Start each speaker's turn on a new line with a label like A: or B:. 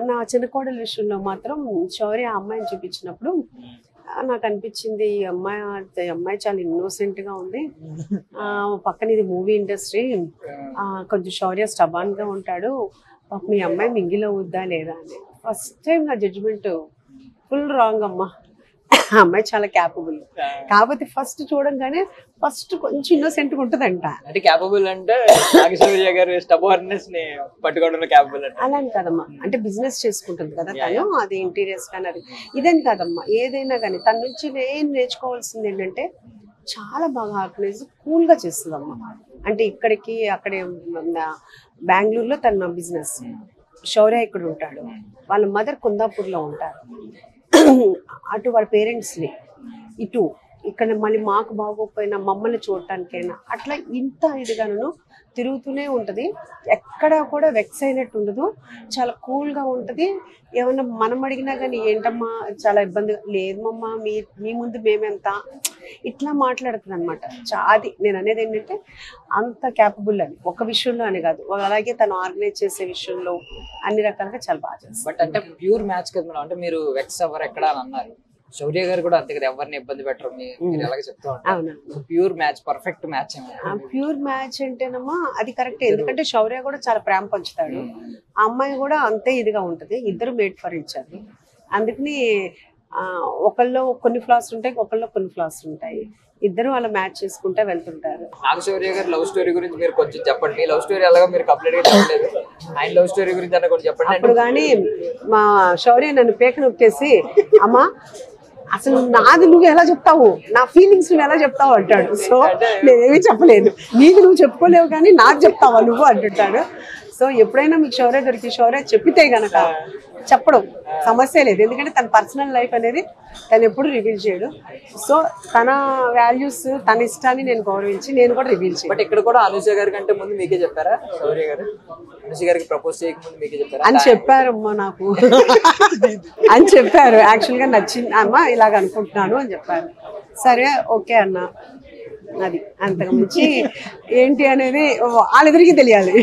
A: నా చిన్న కోడల విషయంలో మాత్రం శౌర్య ఆ అమ్మాయిని చూపించినప్పుడు నాకు అనిపించింది ఈ అమ్మాయి చాలా ఇన్నోసెంట్ గా ఉంది. పక్కన ఇది మూవీ ఇండస్ట్రీ, కొంచెం శౌర్య స్టబాన్ గా ఉంటాడు, మీ అమ్మాయి మింగిల్ అవుద్దా లేదా అని. ఫస్ట్ టైం నా జడ్జిమెంట్ ఫుల్ రాంగ్ అమ్మా. అమ్మాయి చాలా క్యాపబుల్, కాకపోతే ఫస్ట్ చూడంగానే ఫస్ట్ కొంచెం ఇన్నోసెంట్ గా ఉంటుందంట.
B: అంటే క్యాపబుల్ అంటే నాగశౌర్య గారు స్టబర్నెస్ ని పట్టుకోవడంలో క్యాపబుల్ అంటే
A: అలా అని కాదమ్మా, అంటే బిజినెస్ చేసుకుంటుంది కదా తను, అది ఇంటీరియర్స్ కానీ అది ఇదేం కాదమ్మా. ఏదైనా కానీ తన నుంచి నేను నేర్చుకోవాల్సింది ఏంటంటే చాలా బాగా ఆర్గనైజ్ కూల్ గా చేస్తుందమ్మా. అంటే ఇక్కడికి అక్కడే బెంగళూరులో తన బిజినెస్, శౌర్య ఇక్కడ ఉంటాడు, వాళ్ళ మదర్ కుందాపూర్లో ఉంటారు, అటు వాళ్ళ పేరెంట్స్ని ఇటు ఇక్కడ మళ్ళీ మాకు బాగోపోయినా మమ్మల్ని చూడటానికైనా అట్లా ఇంత ఇదిగాను తిరుగుతూనే ఉంటుంది. ఎక్కడా కూడా వెక్స్ అయినట్టు ఉండదు, చాలా కూల్గా ఉంటుంది. ఏమన్నా మనం అడిగినా కానీ ఏంటమ్మా చాలా ఇబ్బందిగా లేదు మమ్మ, మీ ముందు మేమెంత ఇట్లా మాట్లాడుతుంది అనమాట. అది నేను అనేది ఏంటంటే అంత క్యాపబుల్ అని ఒక విషయంలో అని కాదు, అలాగే తను ఆర్గనైజ్ చేసే విషయంలో అన్ని రకాలుగా చాలా బాగా చేస్తుంది.
B: బట్ అంటే ప్యూర్ మ్యాచ్ కదా మేడం, అంటే మీరు వెక్స్ ఎవరు ఎక్కడ అని అన్నారు, శౌర్య గారు కూడా అంతే కదా, ఎవరిని ఇబ్బంది పెట్టరు మీరు ఎలాగ చెప్తా ఉంటారు. Pure match, perfect match.
A: Pure match అంటేనమ్మా అది కరెక్ట్, ఎందుకంటే శౌర్య కూడా చాలా ప్రేమ పంచుతాడు, ఆ అమ్మాయి కూడా అంతే ఇదిగా ఉంటది, ఇద్దరు మేడ్ ఫర్ ఈచ్ అదర్. అందుకని ఒకళ్ళు కొన్ని ఫ్లాస్ ఉంటాయి, ఒకళ్ళు కొన్ని ఫ్లాస్ ఉంటాయి, ఇద్దరు అలా మ్యాచ్ చేసుకుంటా వెళ్తుంటారు.
B: నాగశౌర్య గారి లవ్ స్టోరీ గురించి మీరు కొంచెం చెప్పండి. మీ లవ్ స్టోరీ ఎలాగో మీరు కంప్లీట్ గా చెప్పలేదు, ఆయన లవ్ స్టోరీ గురించి అన్న కొంచెం చెప్పండి.
A: అప్పుడు కానీ మా శౌర్య నన్ను పేక నొక్కేసి అమ్మా అసలు నాది నువ్వు ఎలా చెప్తావు, నా ఫీలింగ్స్ నువ్వు ఎలా చెప్తావు అంటాడు. సో నేనేమీ చెప్పలేను, నీది నువ్వు చెప్పుకోలేవు కానీ నాకు చెప్తావా నువ్వు అంటుంటాడు. సో ఎప్పుడైనా మీకు శౌర్య దొరికి శౌర్య చెప్పితే గనక చెప్పడం సమస్య లేదు, ఎందుకంటే తన పర్సనల్ లైఫ్ అనేది తను ఎప్పుడు రివీల్ చేయడు. సో తన వాల్యూస్ తన ఇష్టాన్ని నేను గౌరవించి నేను కూడా రివీల్ చేయను.
B: బట్ ఇక్కడ కూడా అనుష గారి కంటే ముందు మీకే చెప్పారా శౌర్య గారు? అనుష గారికి ప్రపోజ్ చేయక ముందు మీకే చెప్పారా
A: అని చెప్పారమ్మా నాకు అని చెప్పారు. యాక్చువల్గా నచ్చింది అమ్మా ఇలాగ అనుకుంటున్నాను అని చెప్పారు. సరే ఓకే అన్నా, అది అంతకు మించి ఏంటి అనేది వాళ్ళిద్దరికీ తెలియాలి.